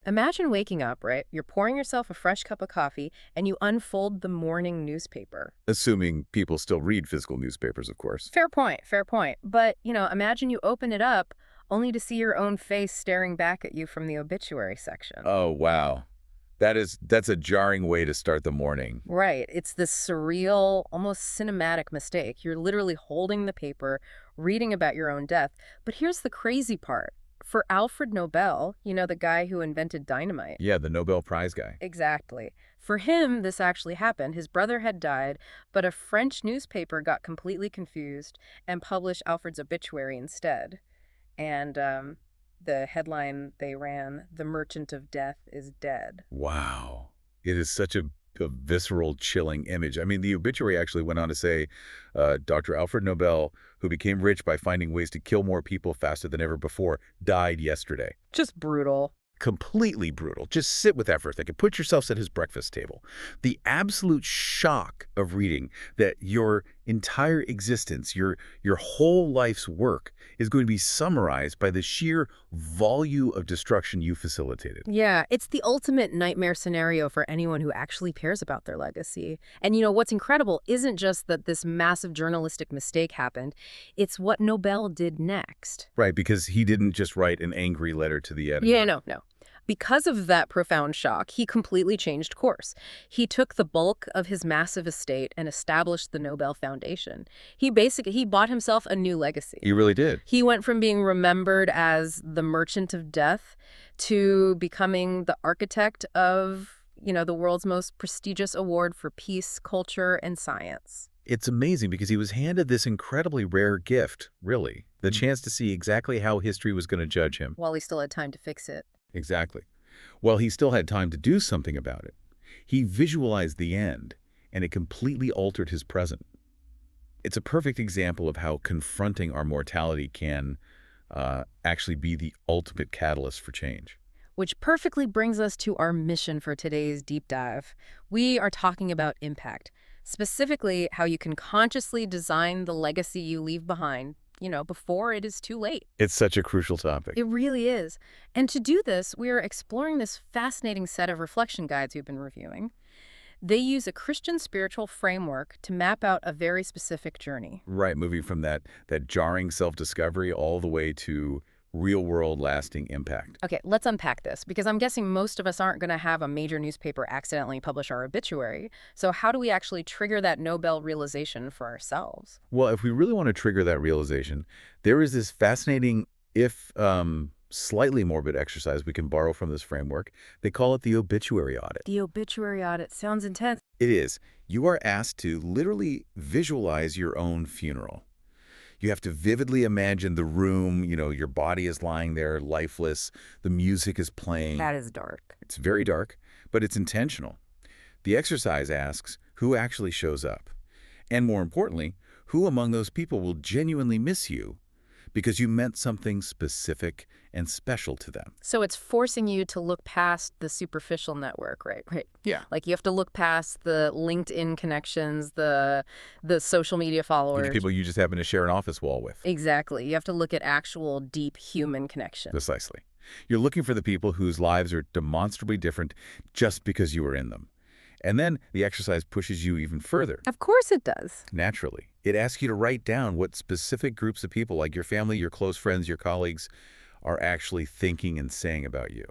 Imagine waking up, right? You're pouring yourself a fresh cup of coffee and you unfold the morning newspaper. Assuming people still read physical newspapers, of course. Fair point, fair point. But, imagine you open it up only to see your own face staring back at you from the obituary section. Oh, wow. That's a jarring way to start the morning. Right. It's this surreal, almost cinematic mistake. You're literally holding the paper, reading about your own death. But here's the crazy part. For Alfred Nobel, the guy who invented dynamite. Yeah, the Nobel Prize guy. Exactly. For him, this actually happened. His brother had died, but a French newspaper got completely confused and published Alfred's obituary instead. And the headline they ran, "The Merchant of Death is Dead." Wow. It is such a visceral, chilling image. I mean, the obituary actually went on to say, Dr. Alfred Nobel, who became rich by finding ways to kill more people faster than ever before, died yesterday. Just brutal. Completely brutal. Just sit with that for a second. Put yourselves at his breakfast table. The absolute shock of reading that your entire existence, your whole life's work is going to be summarized by the sheer volume of destruction you facilitated. Yeah, it's the ultimate nightmare scenario for anyone who actually cares about their legacy. And what's incredible isn't just that this massive journalistic mistake happened, it's what Nobel did next. Right, because he didn't just write an angry letter to the editor. Yeah, no. Because of that profound shock, he completely changed course. He took the bulk of his massive estate and established the Nobel Foundation. He bought himself a new legacy. He really did. He went from being remembered as the Merchant of Death to becoming the architect of, the world's most prestigious award for peace, culture, and science. It's amazing because he was handed this incredibly rare gift, really. The chance to see exactly how history was going to judge him. While he still had time to fix it. Exactly. Well, he still had time to do something about it. He visualized the end, and it completely altered his present. It's a perfect example of how confronting our mortality can actually be the ultimate catalyst for change. Which perfectly brings us to our mission for today's deep dive. We are talking about impact, specifically how you can consciously design the legacy you leave behind, before it is too late. It's such a crucial topic. It really is. And to do this, we are exploring this fascinating set of reflection guides we've been reviewing. They use a Christian spiritual framework to map out a very specific journey. Right, moving from that jarring self-discovery all the way to real-world lasting impact. Okay, let's unpack this, because I'm guessing most of us aren't going to have a major newspaper accidentally publish our obituary. So how do we actually trigger that Nobel realization for ourselves? Well, if we really want to trigger that realization, there is this fascinating, if slightly morbid exercise we can borrow from this framework. They call it the obituary audit. The obituary audit sounds intense. It is. You are asked to literally visualize your own funeral. You have to vividly imagine the room, your body is lying there, lifeless, the music is playing. That is dark. It's very dark, but it's intentional. The exercise asks who actually shows up. And more importantly, who among those people will genuinely miss you because you meant something specific and special to them. So it's forcing you to look past the superficial network, right? Right. Yeah. Like you have to look past the LinkedIn connections, the social media followers. The people you just happen to share an office wall with. Exactly. You have to look at actual deep human connection. Precisely. You're looking for the people whose lives are demonstrably different just because you were in them. And then the exercise pushes you even further. Of course it does. Naturally. It asks you to write down what specific groups of people, like your family, your close friends, your colleagues, are actually thinking and saying about you.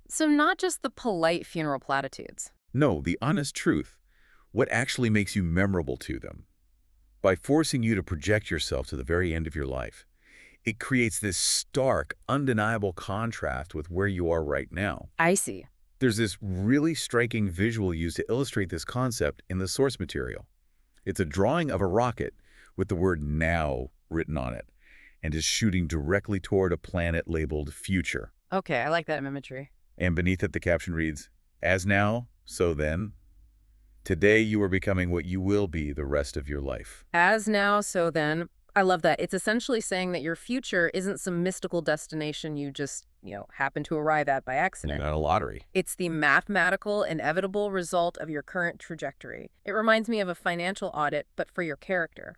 So not just the polite funeral platitudes. No, the honest truth. What actually makes you memorable to them. By forcing you to project yourself to the very end of your life, it creates this stark, undeniable contrast with where you are right now. I see. There's this really striking visual used to illustrate this concept in the source material. It's a drawing of a rocket with the word "now" written on it, and is shooting directly toward a planet labeled future. Okay, I like that imagery. And beneath it, the caption reads, "As now, so then. Today you are becoming what you will be the rest of your life." As now, so then. I love that. It's essentially saying that your future isn't some mystical destination you just, happen to arrive at by accident. Not a lottery. It's the mathematical, inevitable result of your current trajectory. It reminds me of a financial audit, but for your character.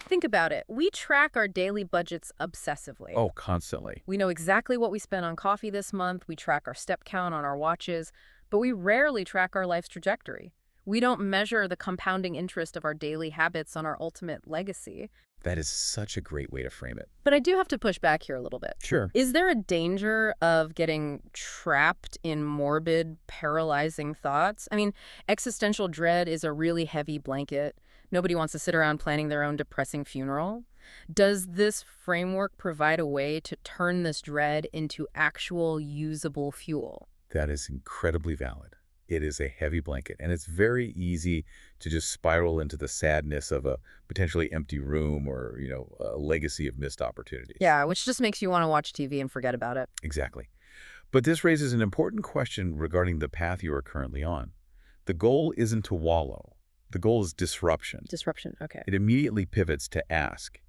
Think about it. We track our daily budgets obsessively. Oh, constantly. We know exactly what we spent on coffee this month, we track our step count on our watches, but we rarely track our life's trajectory. We don't measure the compounding interest of our daily habits on our ultimate legacy. That is such a great way to frame it. But I do have to push back here a little bit. Sure. Is there a danger of getting trapped in morbid, paralyzing thoughts? I mean, existential dread is a really heavy blanket. Nobody wants to sit around planning their own depressing funeral. Does this framework provide a way to turn this dread into actual usable fuel? That is incredibly valid. It is a heavy blanket, and it's very easy to just spiral into the sadness of a potentially empty room or, a legacy of missed opportunities. Yeah, which just makes you want to watch TV and forget about it. Exactly. But this raises an important question regarding the path you are currently on. The goal isn't to wallow. The goal is disruption. Disruption, okay. It immediately pivots to ask,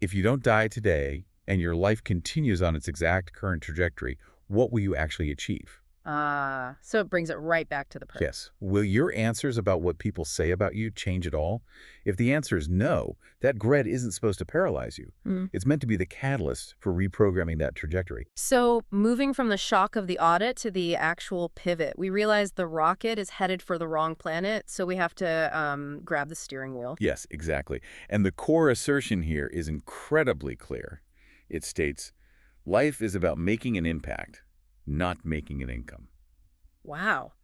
if you don't die today and your life continues on its exact current trajectory, what will you actually achieve? So it brings it right back to the present. Yes. Will your answers about what people say about you change at all? If the answer is no, that dread isn't supposed to paralyze you. It's meant to be the catalyst for reprogramming that trajectory. So moving from the shock of the audit to the actual pivot, we realize the rocket is headed for the wrong planet, so we have to grab the steering wheel. Yes, exactly. And the core assertion here is incredibly clear. It states, life is about making an impact, not making an income. Wow.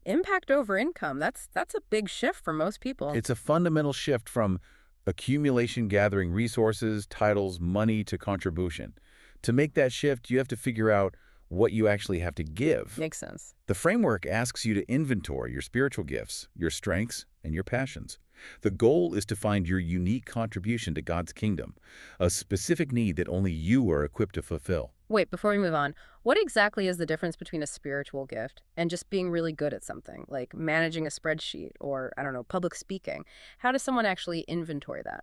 Impact over income. That's a big shift for most people. It's a fundamental shift from accumulation, gathering resources, titles, money to contribution. To make that shift, you have to figure out what you actually have to give. Makes sense. The framework asks you to inventory your spiritual gifts, your strengths, and your passions. The goal is to find your unique contribution to God's kingdom, a specific need that only you are equipped to fulfill. Wait, before we move on, what exactly is the difference between a spiritual gift and just being really good at something, like managing a spreadsheet or, I don't know, public speaking? How does someone actually inventory that?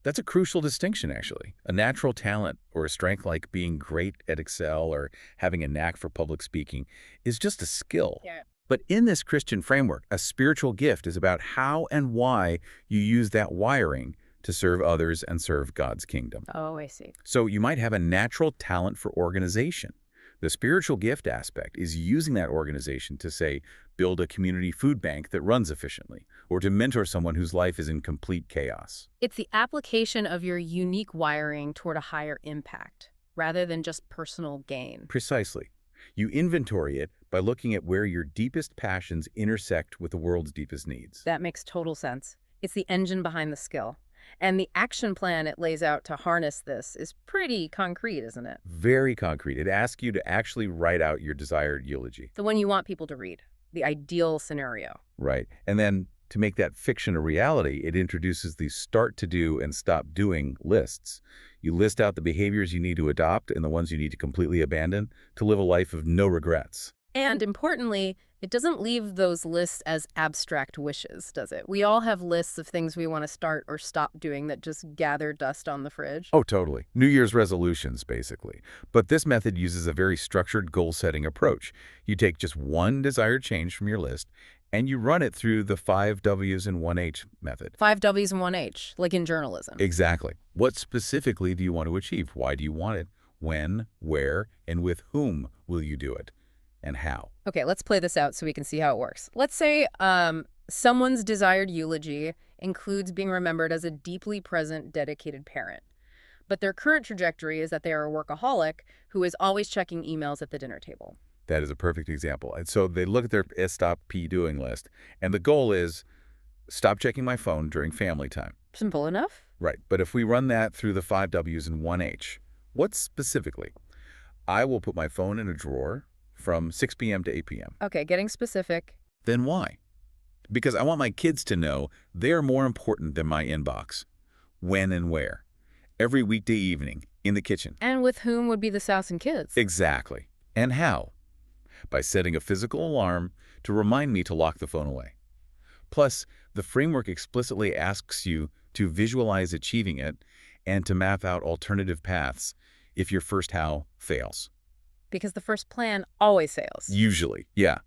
That's a crucial distinction, actually. A natural talent or a strength like being great at Excel or having a knack for public speaking is just a skill. Yeah. But in this Christian framework, a spiritual gift is about how and why you use that wiring to serve others and serve God's kingdom. Oh, I see. So you might have a natural talent for organization. The spiritual gift aspect is using that organization to, say, build a community food bank that runs efficiently, or to mentor someone whose life is in complete chaos. It's the application of your unique wiring toward a higher impact, rather than just personal gain. Precisely. You inventory it by looking at where your deepest passions intersect with the world's deepest needs. That makes total sense. It's the engine behind the skill. And the action plan it lays out to harness this is pretty concrete, isn't it? Very concrete. It asks you to actually write out your desired eulogy. The one you want people to read. The ideal scenario. Right. And then to make that fiction a reality, it introduces these start to do and stop doing lists. You list out the behaviors you need to adopt and the ones you need to completely abandon to live a life of no regrets. And importantly, it doesn't leave those lists as abstract wishes, does it? We all have lists of things we want to start or stop doing that just gather dust on the fridge. Oh, totally. New Year's resolutions, basically. But this method uses a very structured goal-setting approach. You take just one desired change from your list, and you run it through the 5 W's and 1 H method. 5 W's and 1 H, like in journalism. Exactly. What specifically do you want to achieve? Why do you want it? When, where, and with whom will you do it? And how? Okay, let's play this out so we can see how it works. Let's say someone's desired eulogy includes being remembered as a deeply present, dedicated parent. But their current trajectory is that they are a workaholic who is always checking emails at the dinner table. That is a perfect example. And so they look at their stop P doing list, and the goal is stop checking my phone during family time. Simple enough? Right. But if we run that through the 5 W's and 1 H, what specifically? I will put my phone in a drawer from 6 p.m. to 8 p.m. Okay, getting specific. Then why? Because I want my kids to know they're more important than my inbox. When and where? Every weekday evening, in the kitchen. And with whom would be the spouse and kids? Exactly. And how? By setting a physical alarm to remind me to lock the phone away. Plus, the framework explicitly asks you to visualize achieving it and to map out alternative paths if your first how fails. Because the first plan always fails. Usually, yeah.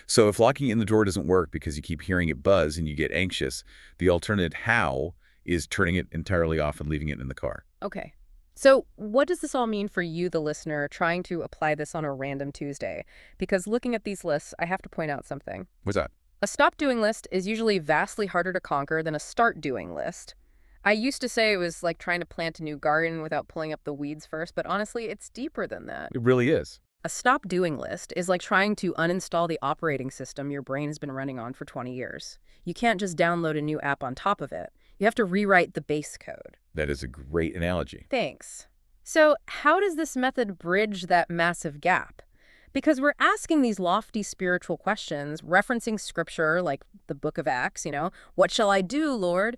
So if locking it in the drawer doesn't work because you keep hearing it buzz and you get anxious, the alternate how is turning it entirely off and leaving it in the car. Okay. So what does this all mean for you, the listener, trying to apply this on a random Tuesday? Because looking at these lists, I have to point out something. What's that? A stop doing list is usually vastly harder to conquer than a start doing list. I used to say it was like trying to plant a new garden without pulling up the weeds first, but honestly, it's deeper than that. It really is. A stop doing list is like trying to uninstall the operating system your brain has been running on for 20 years. You can't just download a new app on top of it. You have to rewrite the base code. That is a great analogy. Thanks. So, how does this method bridge that massive gap? Because we're asking these lofty spiritual questions, referencing scripture like the book of Acts, what shall I do, Lord?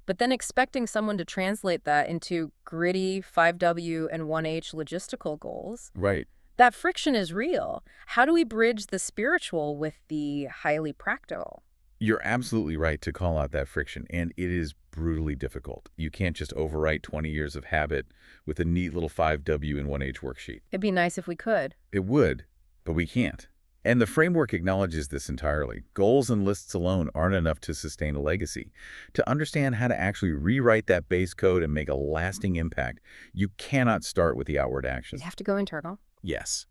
But then expecting someone to translate that into gritty 5W and 1H logistical goals. Right. That friction is real. How do we bridge the spiritual with the highly practical? You're absolutely right to call out that friction, and it is brutally difficult. You can't just overwrite 20 years of habit with a neat little 5W and 1H worksheet. It'd be nice if we could. It would, but we can't. And the framework acknowledges this entirely. Goals and lists alone aren't enough to sustain a legacy. To understand how to actually rewrite that base code and make a lasting impact, you cannot start with the outward actions. You have to go internal. Yes.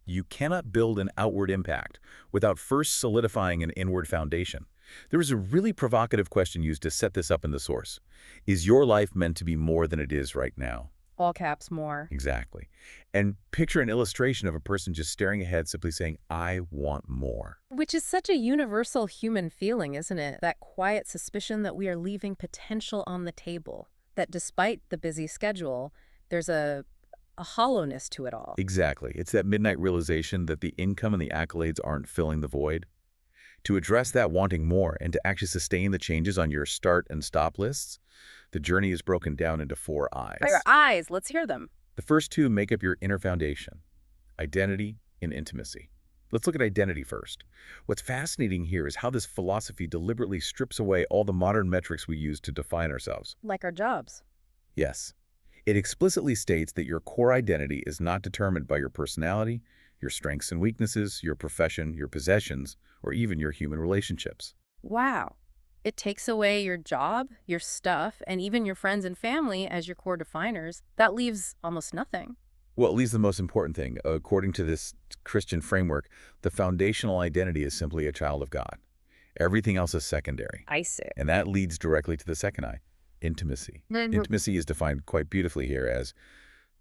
You cannot build an outward impact without first solidifying an inward foundation. There is a really provocative question used to set this up in the source. Is your life meant to be more than it is right now? All caps more. Exactly. And picture an illustration of a person just staring ahead, simply saying, I want more. Which is such a universal human feeling, isn't it? That quiet suspicion that we are leaving potential on the table. That despite the busy schedule, there's a hollowness to it all. Exactly. It's that midnight realization that the income and the accolades aren't filling the void. To address that wanting more and to actually sustain the changes on your start and stop lists, the journey is broken down into 4 I's. Your eyes, let's hear them. The first 2 make up your inner foundation, identity and intimacy. Let's look at identity first. What's fascinating here is how this philosophy deliberately strips away all the modern metrics we use to define ourselves. Like our jobs. Yes. It explicitly states that your core identity is not determined by your personality, your strengths and weaknesses, your profession, your possessions, or even your human relationships. Wow. It takes away your job, your stuff, and even your friends and family as your core definers. That leaves almost nothing. Well, at least the most important thing. According to this Christian framework, the foundational identity is simply a child of God. Everything else is secondary. I see. And that leads directly to the second I, intimacy. Intimacy is defined quite beautifully here as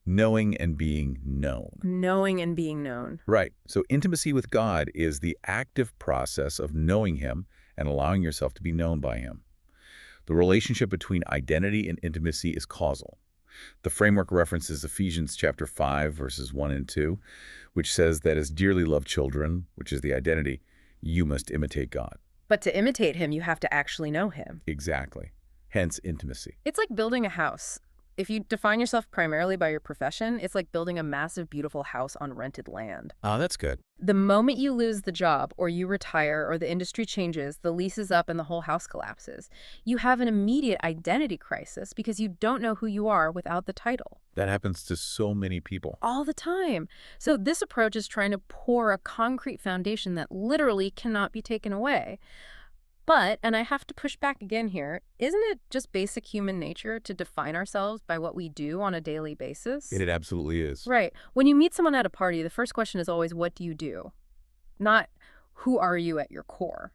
knowing and being known. Knowing and being known. Right. So intimacy with God is the active process of knowing Him and allowing yourself to be known by Him. The relationship between identity and intimacy is causal. The framework references Ephesians chapter 5, verses 1 and 2, which says that as dearly loved children, which is the identity, you must imitate God. But to imitate Him, you have to actually know Him. Exactly. Hence intimacy. It's like building a house. If you define yourself primarily by your profession, it's like building a massive, beautiful house on rented land. Oh, that's good. The moment you lose the job or you retire or the industry changes, the lease is up and the whole house collapses. You have an immediate identity crisis because you don't know who you are without the title. That happens to so many people. All the time. So this approach is trying to pour a concrete foundation that literally cannot be taken away. But, and I have to push back again here, isn't it just basic human nature to define ourselves by what we do on a daily basis? It absolutely is. Right. When you meet someone at a party, the first question is always, what do you do? Not, who are you at your core?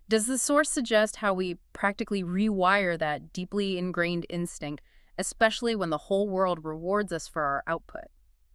Does the source suggest how we practically rewire that deeply ingrained instinct, especially when the whole world rewards us for our output?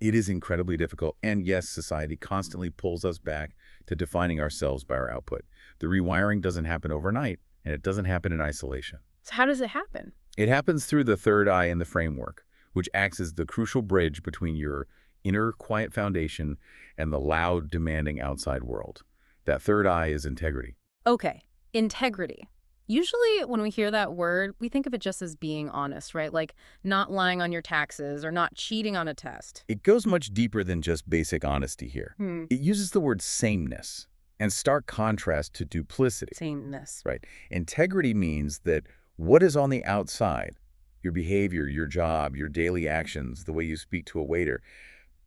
It is incredibly difficult, and yes, society constantly pulls us back to defining ourselves by our output. The rewiring doesn't happen overnight, and it doesn't happen in isolation. So how does it happen? It happens through the third eye in the framework, which acts as the crucial bridge between your inner quiet foundation and the loud, demanding outside world. That third eye is integrity. Okay, integrity. Usually when we hear that word, we think of it just as being honest, right? Like not lying on your taxes or not cheating on a test. It goes much deeper than just basic honesty here. It uses the word sameness and stark contrast to duplicity. Sameness. Right. Integrity means that what is on the outside, your behavior, your job, your daily actions, the way you speak to a waiter,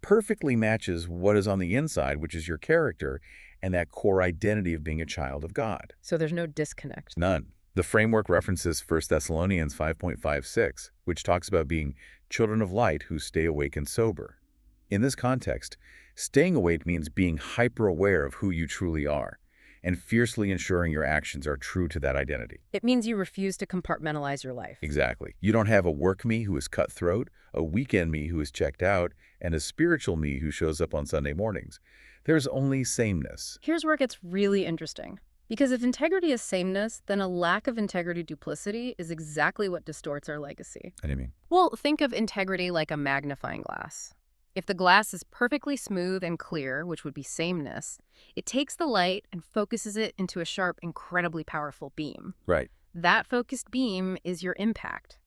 perfectly matches what is on the inside, which is your character and that core identity of being a child of God. So there's no disconnect. None. The framework references 1 Thessalonians 5.56, which talks about being children of light who stay awake and sober. In this context, staying awake means being hyper-aware of who you truly are and fiercely ensuring your actions are true to that identity. It means you refuse to compartmentalize your life. Exactly. You don't have a work me who is cutthroat, a weekend me who is checked out, and a spiritual me who shows up on Sunday mornings. There's only sameness. Here's where it gets really interesting. Because if integrity is sameness, then a lack of integrity duplicity is exactly what distorts our legacy. What do you mean? Well, think of integrity like a magnifying glass. If the glass is perfectly smooth and clear, which would be sameness, it takes the light and focuses it into a sharp, incredibly powerful beam. Right. That focused beam is your impact.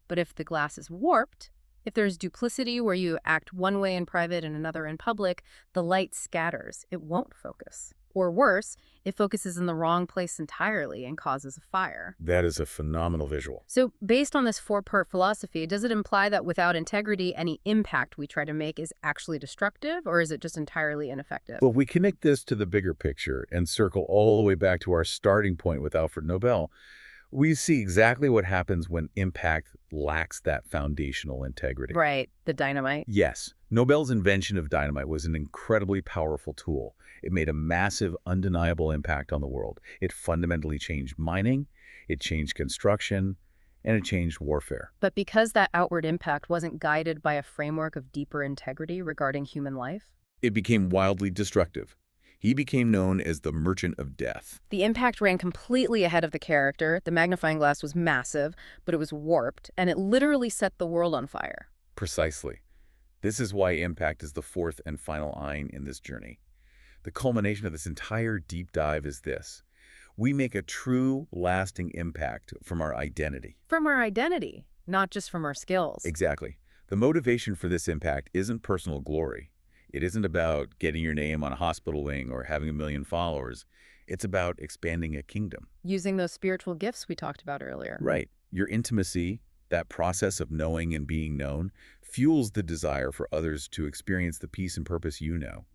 But if the glass is warped, if there's duplicity where you act one way in private and another in public, the light scatters. It won't focus. Or worse, it focuses in the wrong place entirely and causes a fire. That is a phenomenal visual. So based on this four-part philosophy, does it imply that without integrity, any impact we try to make is actually destructive, or is it just entirely ineffective? Well, if we connect this to the bigger picture and circle all the way back to our starting point with Alfred Nobel, we see exactly what happens when impact lacks that foundational integrity. Right, the dynamite. Yes, Nobel's invention of dynamite was an incredibly powerful tool. It made a massive, undeniable impact on the world. It fundamentally changed mining, it changed construction, and it changed warfare. But because that outward impact wasn't guided by a framework of deeper integrity regarding human life, It became wildly destructive. He became known as the Merchant of Death. the impact ran completely ahead of the character. The magnifying glass was massive, but it was warped, and it literally set the world on fire. Precisely. This is why impact is the fourth and final aim in this journey. The culmination of this entire deep dive is this. We make a true, lasting impact from our identity. From our identity, not just from our skills. Exactly. The motivation for this impact isn't personal glory. It isn't about getting your name on a hospital wing or having 1 million followers. It's about expanding a kingdom. Using those spiritual gifts we talked about earlier. Right. Your intimacy, that process of knowing and being known, fuels the desire for others to experience the peace and purpose you know.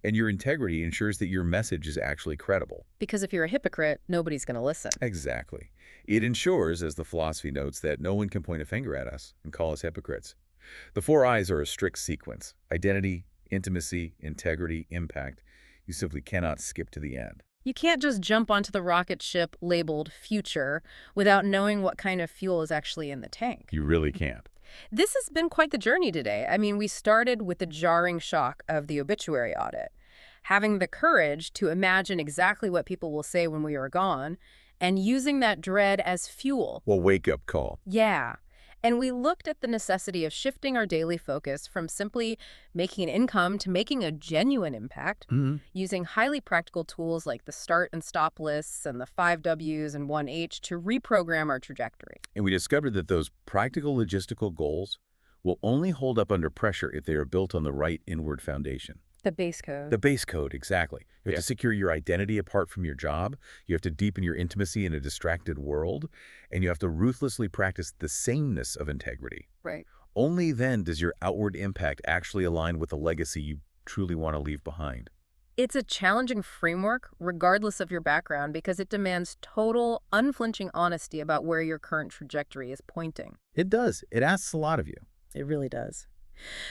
And your integrity ensures that your message is actually credible. Because if you're a hypocrite, nobody's going to listen. Exactly. It ensures, as the philosophy notes, that no one can point a finger at us and call us hypocrites. The 4 I's are a strict sequence: identity, intimacy, integrity, impact. You simply cannot skip to the end. You can't just jump onto the rocket ship labeled future without knowing what kind of fuel is actually in the tank. You really can't. This has been quite the journey today. I mean, we started with the jarring shock of the obituary audit, having the courage to imagine exactly what people will say when we are gone, and using that dread as fuel. Well, wake-up call. Yeah. And we looked at the necessity of shifting our daily focus from simply making an income to making a genuine impact, using highly practical tools like the start and stop lists and the 5 W's and 1 H to reprogram our trajectory. And we discovered that those practical logistical goals will only hold up under pressure if they are built on the right inward foundation. The base code. The base code, exactly. You have to secure your identity apart from your job. You have to deepen your intimacy in a distracted world. And you have to ruthlessly practice the sameness of integrity. Right. Only then does your outward impact actually align with the legacy you truly want to leave behind. It's a challenging framework, regardless of your background, because it demands total, unflinching honesty about where your current trajectory is pointing. It does. It asks a lot of you. It really does.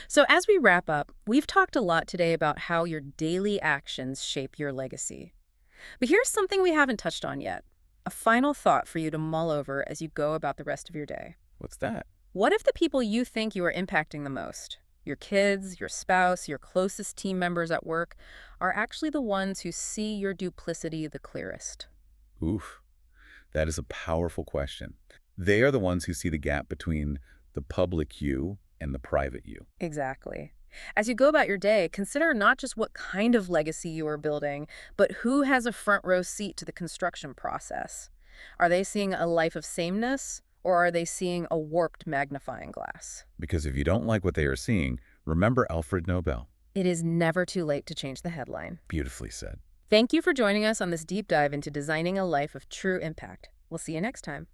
So as we wrap up, we've talked a lot today about how your daily actions shape your legacy. But here's something we haven't touched on yet. A final thought for you to mull over as you go about the rest of your day. What's that? What if the people you think you are impacting the most, your kids, your spouse, your closest team members at work, are actually the ones who see your duplicity the clearest? Oof. That is a powerful question. They are the ones who see the gap between the public you and the private you. Exactly. As you go about your day, consider not just what kind of legacy you are building, but who has a front row seat to the construction process. Are they seeing a life of sameness, or are they seeing a warped magnifying glass? Because if you don't like what they are seeing, remember Alfred Nobel. It is never too late to change the headline. Beautifully said. Thank you for joining us on this deep dive into designing a life of true impact. We'll see you next time.